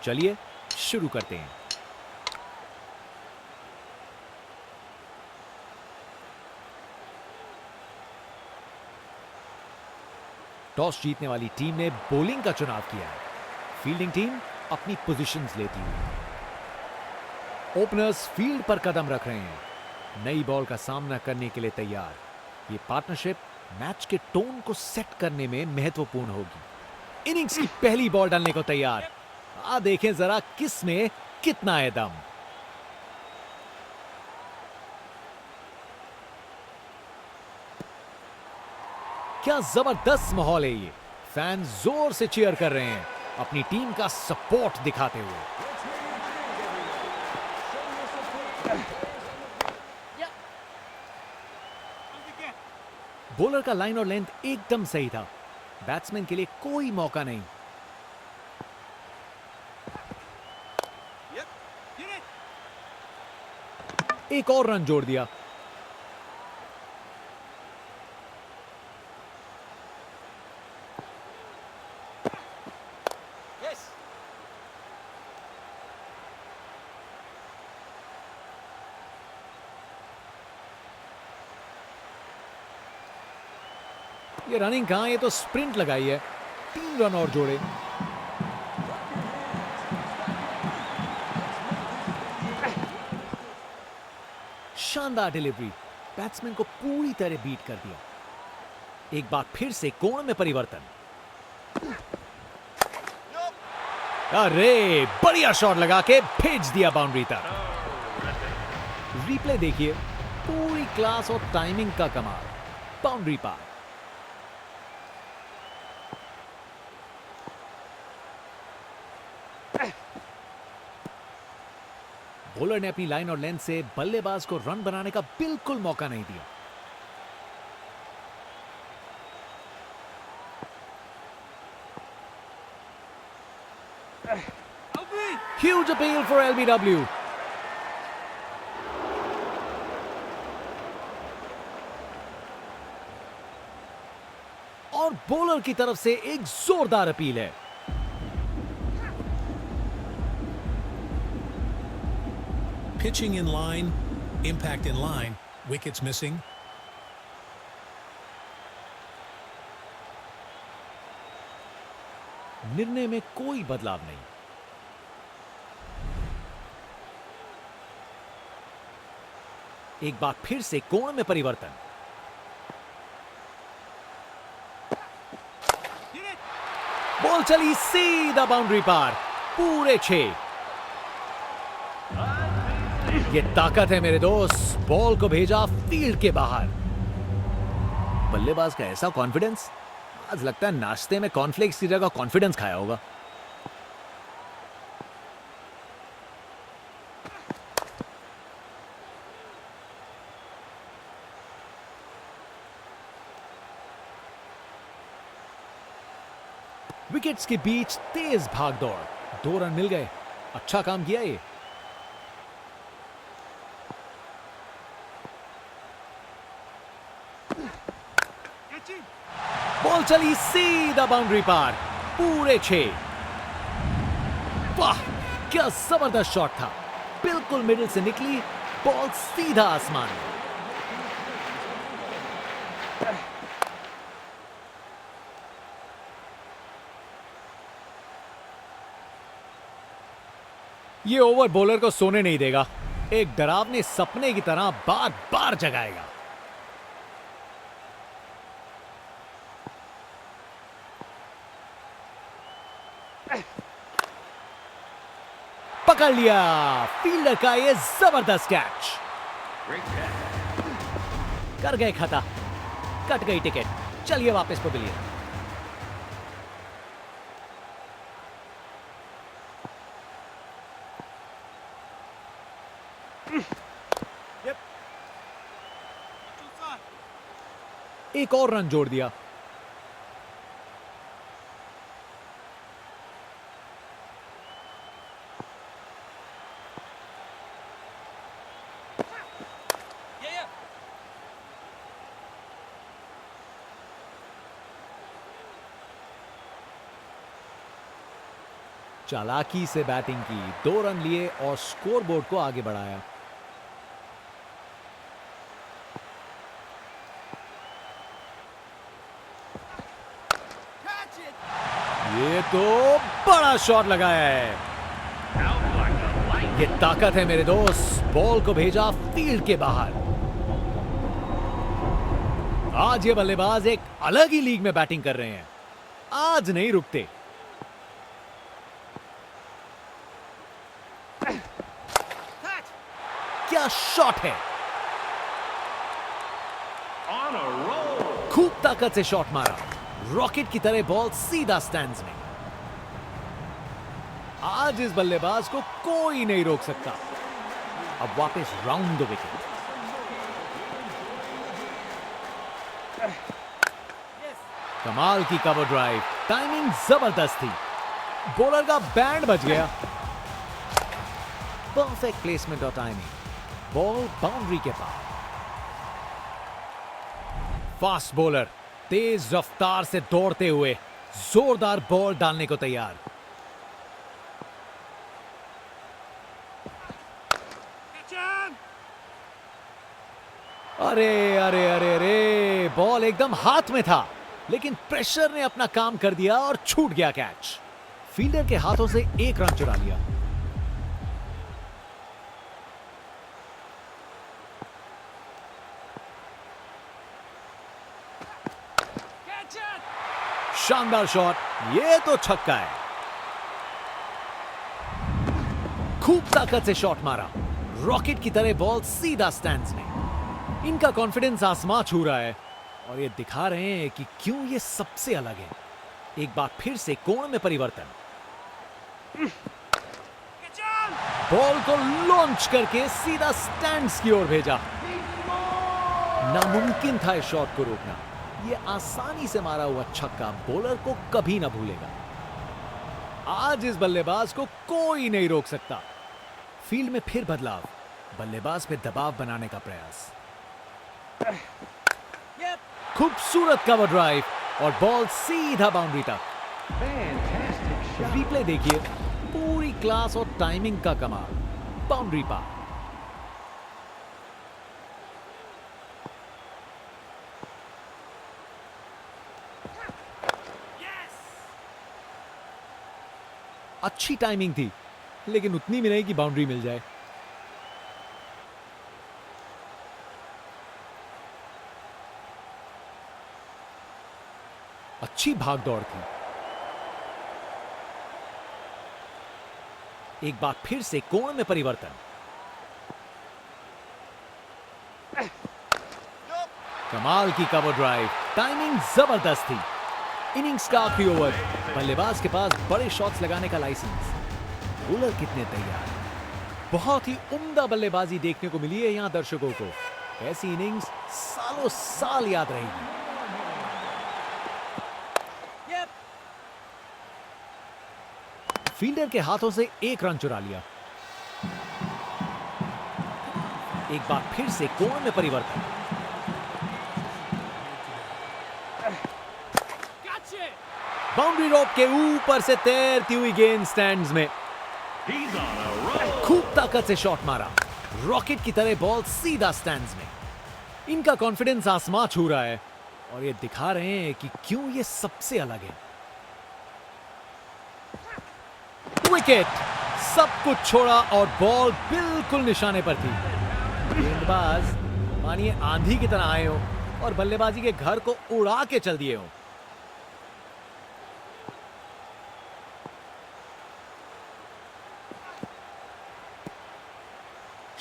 चलिए शुरू करते हैं। टॉस जीतने वाली टीम ने बॉलिंग का चुनाव किया है। फील्डिंग टीम अपनी पोजीशंस लेती हुई। ओपनर्स फील्ड पर कदम रख रहे हैं, नई बॉल का सामना करने के लिए तैयार। ये पार्टनरशिप मैच के टोन को सेट करने में महत्वपूर्ण होगी। इनिंग्स की पहली बॉल डालने को तैयार। देखें जरा किस में कितना है दम। क्या जबरदस्त माहौल है ये। फैन जोर से चीयर कर रहे हैं, अपनी टीम का सपोर्ट दिखाते हुए। बॉलर का लाइन और लेंथ एकदम सही था। बैट्समैन के लिए कोई मौका नहीं। एक और रन जोड़ दिया। ये रनिंग कहां, ये तो स्प्रिंट लगाई है। 3 रन और जोड़े। शानदार डिलीवरी, बैट्समैन को पूरी तरह बीट कर दिया। एक बार फिर से कोण में परिवर्तन। अरे बढ़िया शॉट लगा के भेज दिया बाउंड्री तक। रिप्ले देखिए, पूरी क्लास और टाइमिंग का कमाल। बाउंड्री पार। बॉलर ने अपनी लाइन और लेंथ से बल्लेबाज को रन बनाने का बिल्कुल मौका नहीं दिया। Huge appeal for LBW. और बॉलर की तरफ से एक जोरदार अपील है। Pitching in line, impact in line, wickets missing. निर्णय में कोई बदलाव नहीं। एक बार फिर से कोण में परिवर्तन। बॉल चली सीधा बाउंड्री पार, पूरे 6। ये ताकत है मेरे दोस्त, बॉल को भेजा फील्ड के बाहर। बल्लेबाज का ऐसा कॉन्फिडेंस, आज लगता है नाश्ते में कॉर्नफ्लेक्स की जगह कॉन्फिडेंस खाया होगा। विकेट्स के बीच तेज भागदौड़। 2 रन मिल गए। अच्छा काम किया ये। बॉल चली सीधा बाउंड्री पार, पूरे 6। वाह क्या जबरदस्त शॉट था। बिल्कुल मिडिल से निकली बॉल, सीधा आसमान। ये ओवर बॉलर को सोने नहीं देगा। एक डरावने सपने की तरह बार बार जगाएगा। पकड़ लिया फील्डर का ये जबरदस्त कैच। कर गए खता, कट गई टिकट। चलिए वापस पवेलियन। एक और रन जोड़ दिया। चालाकी से बैटिंग की, 2 रन लिए और स्कोरबोर्ड को आगे बढ़ाया। ये तो बड़ा शॉट लगाया है। ये ताकत है मेरे दोस्त। बॉल को भेजा फील्ड के बाहर। आज ये बल्लेबाज एक अलग ही लीग में बैटिंग कर रहे हैं। आज नहीं रुकते। क्या शॉट है। खूब ताकत से शॉट मारा। रॉकेट की तरह बॉल सीधा स्टैंड्स में। आज इस बल्लेबाज को कोई नहीं रोक सकता। अब वापस राउंड द विकेट। कमाल की कवर ड्राइव। टाइमिंग जबरदस्त थी। बॉलर का बैंड बज गया। परफेक्ट प्लेसमेंट और टाइमिंग। बॉल बाउंड्री के पास। फास्ट बॉलर तेज रफ्तार से दौड़ते हुए जोरदार बॉल डालने को तैयार। अरे अरे अरे अरे, बॉल एकदम हाथ में था, लेकिन प्रेशर ने अपना काम कर दिया और छूट गया कैच। फील्डर के हाथों से 1 रन चुरा लिया। शानदार शॉट। ये तो छक्का है। खूब ताकत से शॉट मारा। रॉकेट की तरह बॉल सीधा स्टैंड्स में। इनका कॉन्फिडेंस आसमां छू रहा है और ये दिखा रहे हैं कि क्यों ये सबसे अलग है। एक बार फिर से कोण में परिवर्तन। बॉल को लॉन्च करके सीधा स्टैंड्स की ओर भेजा। नामुमकिन था इस शॉट को रोकना। ये आसानी से मारा हुआ छक्का बॉलर को कभी ना भूलेगा। आज इस बल्लेबाज को कोई नहीं रोक सकता। फील्ड में फिर बदलाव। बल्लेबाज पे दबाव बनाने का प्रयास। खूबसूरत कवर ड्राइव और बॉल सीधा बाउंड्री तक। रिप्ले देखिए। पूरी क्लास और टाइमिंग का कमाल। बाउंड्री पार। अच्छी टाइमिंग थी, लेकिन उतनी भी नहीं कि बाउंड्री मिल जाए। अच्छी भाग दौड़ थी। एक बार फिर से कोण में परिवर्तन। कमाल की कवर ड्राइव। टाइमिंग जबरदस्त थी। इनिंग्स का आखिरी ओवर। बल्लेबाज के पास बड़े शॉट्स लगाने का लाइसेंस। बॉलर कितने तैयार। बहुत ही उम्दा बल्लेबाजी देखने को मिली है यहां दर्शकों को। ऐसी इनिंग्स सालों साल याद रहेगी। फील्डर के हाथों से 1 रन चुरा लिया। एक बार फिर से कोण में परिवर्तन। बाउंड्री रोप के ऊपर से तैरती हुई गेंद स्टैंड्स में। खूब ताकत से शॉट मारा। रॉकेट की तरह बॉल सीधा स्टैंड्स में। इनका कॉन्फिडेंस आसमां छू रहा है और ये दिखा रहे हैं कि क्यों ये सबसे अलग है। विकेट। सब कुछ छोड़ा और बॉल बिल्कुल निशाने पर थी। गेंदबाज मानिए आंधी की तरह आए हो और बल्लेबाजी के घर को उड़ा के चल दिए हो।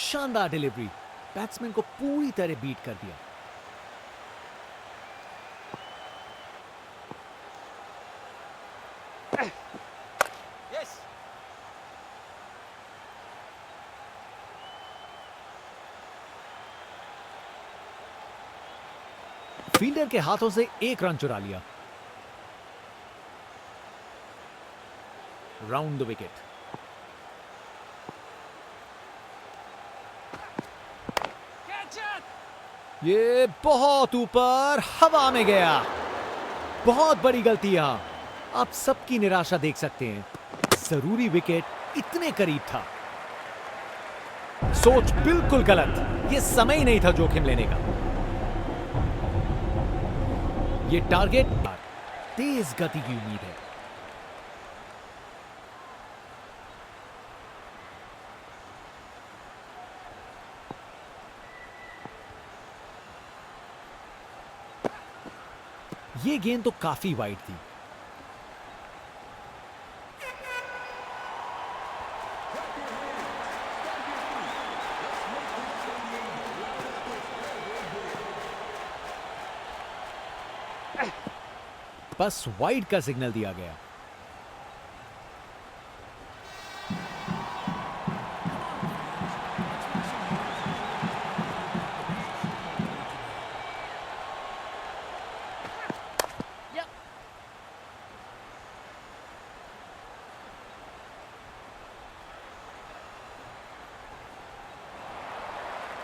शानदार डिलीवरी। बैट्समैन को पूरी तरह बीट कर दिया। फील्डर के हाथों से 1 रन चुरा लिया। Round the wicket. ये बहुत ऊपर हवा में गया। बहुत बड़ी गलती यहां। आप सबकी निराशा देख सकते हैं। जरूरी विकेट इतने करीब था। सोच बिल्कुल गलत, यह समय ही नहीं था जोखिम लेने का। यह टारगेट तेज गति की उम्मीद है। यह गेंद तो काफी वाइड थी। बस वाइड का सिग्नल दिया गया।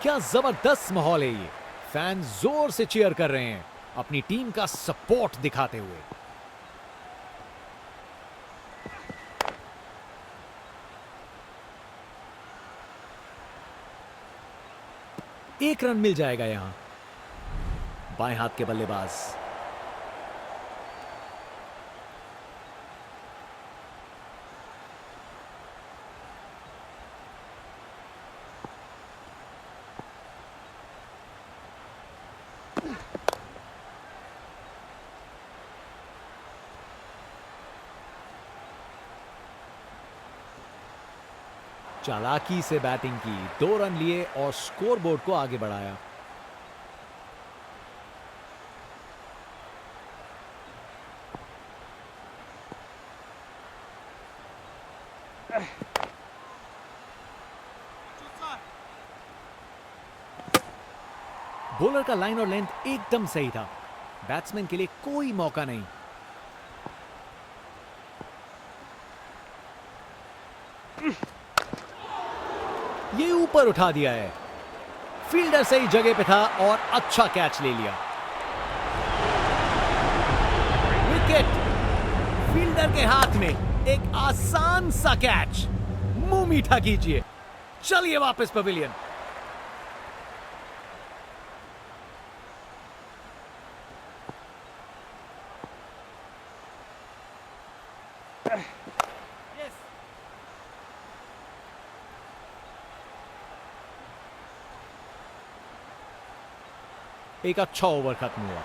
क्या जबरदस्त माहौल है ये। फैन जोर से चीयर कर रहे हैं, अपनी टीम का सपोर्ट दिखाते हुए। एक रन मिल जाएगा यहां। बाएं हाथ के बल्लेबाज। चालाकी से बैटिंग की, 2 रन लिए और स्कोरबोर्ड को आगे बढ़ाया। बॉलर का लाइन और लेंथ एकदम सही था। बैट्समैन के लिए कोई मौका नहीं। ये ऊपर उठा दिया है। फील्डर सही जगह पे था और अच्छा कैच ले लिया। विकेट। फील्डर के हाथ में एक आसान सा कैच। मुंह मीठा कीजिए। चलिए वापस पवेलियन। एक अच्छा ओवर खत्म हुआ।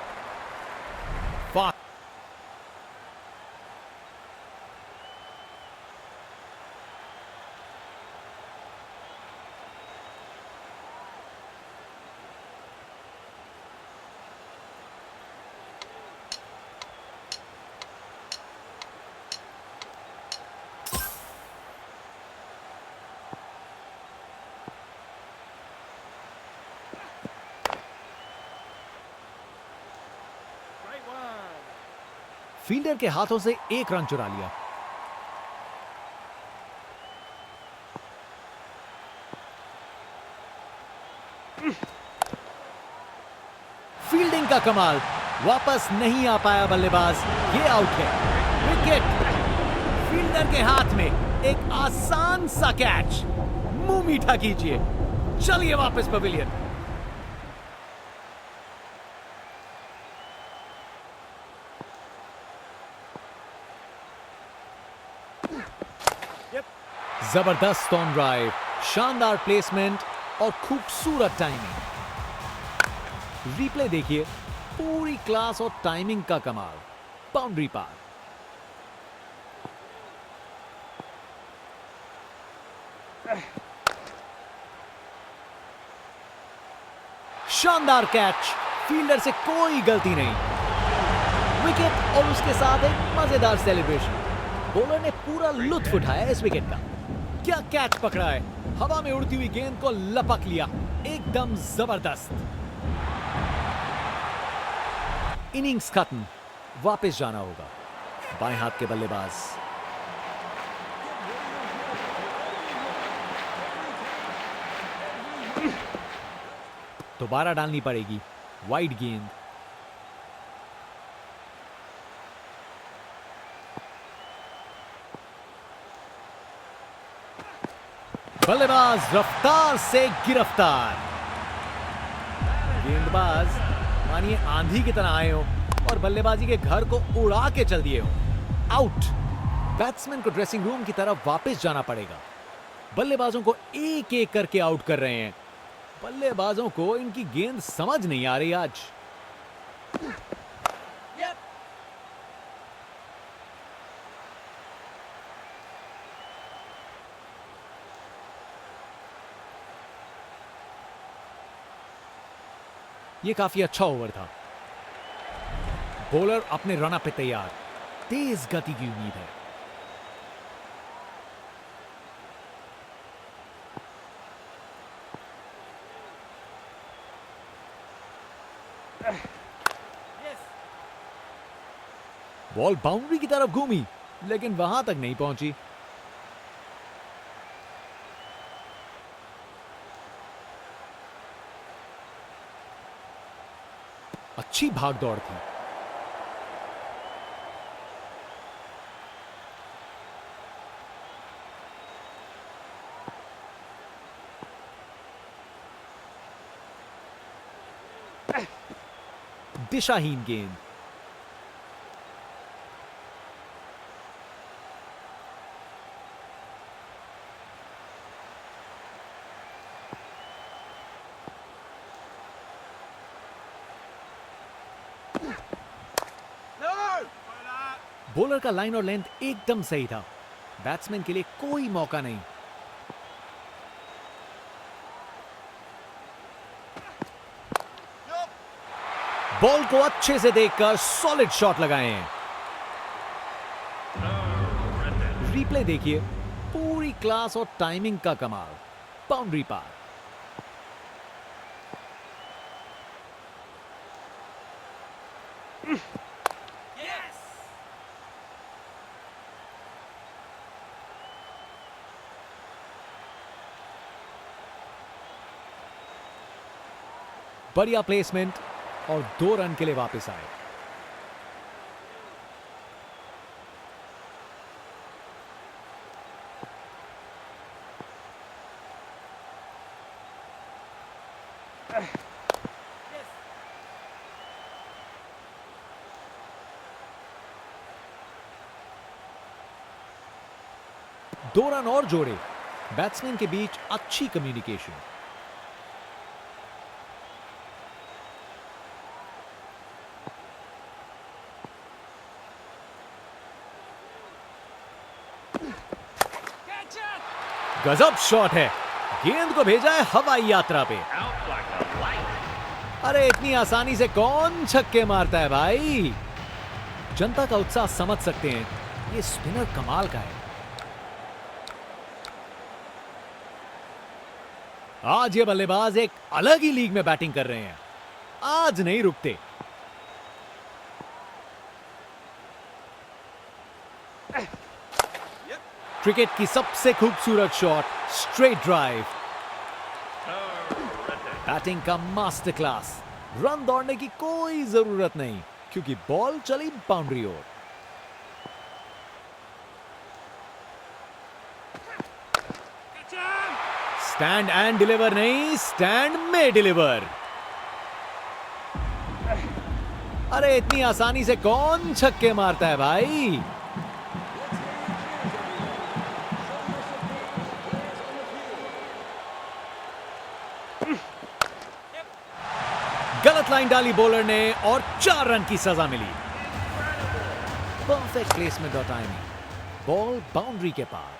फील्डर के हाथों से 1 रन चुरा लिया। फील्डिंग का कमाल। वापस नहीं आ पाया बल्लेबाज। ये आउट है। विकेट। फील्डर के हाथ में एक आसान सा कैच। मुंह मीठा कीजिए। चलिए वापस पवेलियन। जबरदस्त ऑन ड्राइव, शानदार प्लेसमेंट और खूबसूरत टाइमिंग। रिप्ले देखिए, पूरी क्लास और टाइमिंग का कमाल। बाउंड्री पार। शानदार कैच। फील्डर से कोई गलती नहीं। विकेट और उसके साथ एक मजेदार सेलिब्रेशन। बॉलर ने पूरा लुत्फ उठाया इस विकेट का। क्या कैच पकड़ा है। हवा में उड़ती हुई गेंद को लपक लिया। एकदम जबरदस्त। इनिंग्स खत्म। वापस जाना होगा। बाएं हाथ के बल्लेबाज। दोबारा डालनी पड़ेगी। वाइड गेंद। बल्लेबाज रफ्तार से गिरफ्तार। गेंदबाज मानिए आंधी की तरह आए हो और बल्लेबाजी के घर को उड़ा के चल दिए हो। आउट। बैट्समैन को ड्रेसिंग रूम की तरफ वापस जाना पड़ेगा। बल्लेबाजों को एक एक करके आउट कर रहे हैं। बल्लेबाजों को इनकी गेंद समझ नहीं आ रही आज। ये काफी अच्छा ओवर था। बॉलर अपने रन पे तैयार। तेज गति की उम्मीद है। बॉल बाउंड्री की तरफ घूमी लेकिन वहां तक नहीं पहुंची। अच्छी भाग दौड़ थी। दिशाहीन गेंद। बॉलर का लाइन और लेंथ एकदम सही था। बैट्समैन के लिए कोई मौका नहीं। बॉल को अच्छे से देखकर सॉलिड शॉट लगाए हैं। रिप्ले देखिए, पूरी क्लास और टाइमिंग का कमाल। बाउंड्री पार। बढ़िया प्लेसमेंट और 2 रन के लिए वापस आए। दो रन और जोड़े। बैट्समैन के बीच अच्छी कम्युनिकेशन। गजब शॉट है। गेंद को भेजा है हवाई यात्रा पे। अरे इतनी आसानी से कौन छक्के मारता है भाई। जनता का उत्साह समझ सकते हैं। ये स्पिनर कमाल का है। आज ये बल्लेबाज एक अलग ही लीग में बैटिंग कर रहे हैं। आज नहीं रुकते। क्रिकेट की सबसे खूबसूरत शॉट, स्ट्रेट ड्राइव। बैटिंग का मास्टर क्लास। रन दौड़ने की कोई जरूरत नहीं क्योंकि बॉल चली बाउंड्री ओर। स्टैंड एंड डिलीवर नहीं, स्टैंड में डिलीवर। अरे इतनी आसानी से कौन छक्के मारता है भाई। गलत लाइन डाली बॉलर ने और 4 रन की सजा मिली। परफेक्ट प्लेसमेंट और टाइमिंग। बॉल बाउंड्री के पार।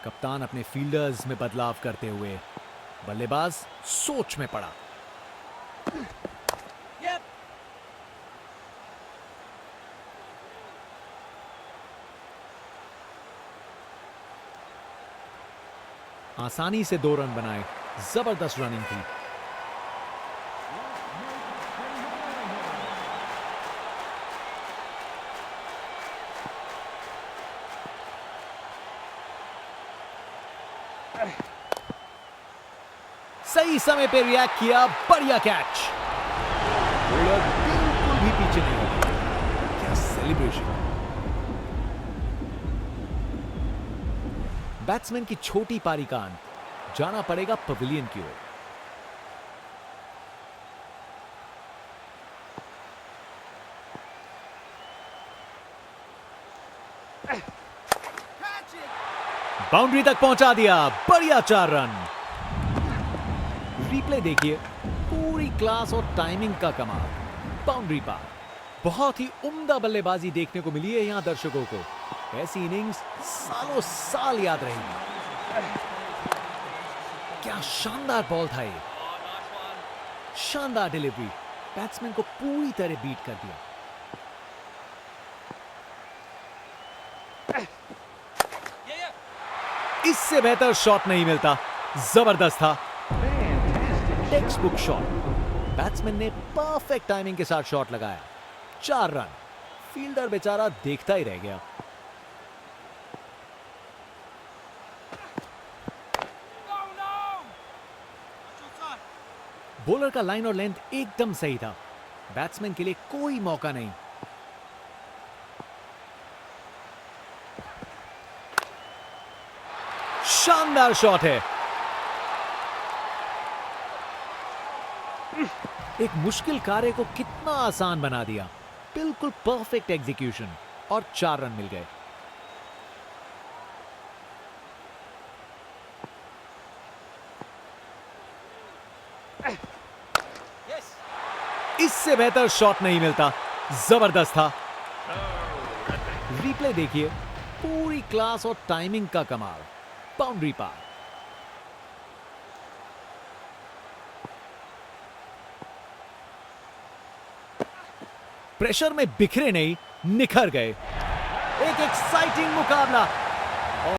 कप्तान अपने फील्डर्स में बदलाव करते हुए बल्लेबाज सोच में पड़ा। आसानी से 2 रन बनाए। जबरदस्त रनिंग थी। सही समय पे रिएक्ट किया। बढ़िया कैच। बॉलर बिल्कुल भी पीछे नहीं होगा। क्या सेलिब्रेशन! बैट्समैन की छोटी पारी का अंत, जाना पड़ेगा पवेलियन की ओर। बाउंड्री तक पहुंचा दिया, बढ़िया 4 रन। रिप्ले देखिए, पूरी क्लास और टाइमिंग का कमाल, बाउंड्री पार। बहुत ही उम्दा बल्लेबाजी देखने को मिली है यहां दर्शकों को। ऐसी इनिंग्स सालों साल याद रहेगी। क्या शानदार बॉल था ये, शानदार डिलीवरी, बैट्समैन को पूरी तरह बीट कर दिया। इससे बेहतर शॉट नहीं मिलता, जबरदस्त था, टेक्स्ट बुक शॉट। बैट्समैन ने परफेक्ट टाइमिंग के साथ शॉट लगाया, 4 रन। फील्डर बेचारा देखता ही रह गया। बॉलर का लाइन और लेंथ एकदम सही था, बैट्समैन के लिए कोई मौका नहीं। शानदार शॉट है, एक मुश्किल कार्य को कितना आसान बना दिया। बिल्कुल परफेक्ट एग्जीक्यूशन और 4 रन मिल गए। इससे बेहतर शॉट नहीं मिलता, जबरदस्त था। रिप्ले देखिए, पूरी क्लास और टाइमिंग का कमाल, बाउंड्री पार। प्रेशर में बिखरे नहीं, निखर गए। एक एक्साइटिंग मुकाबला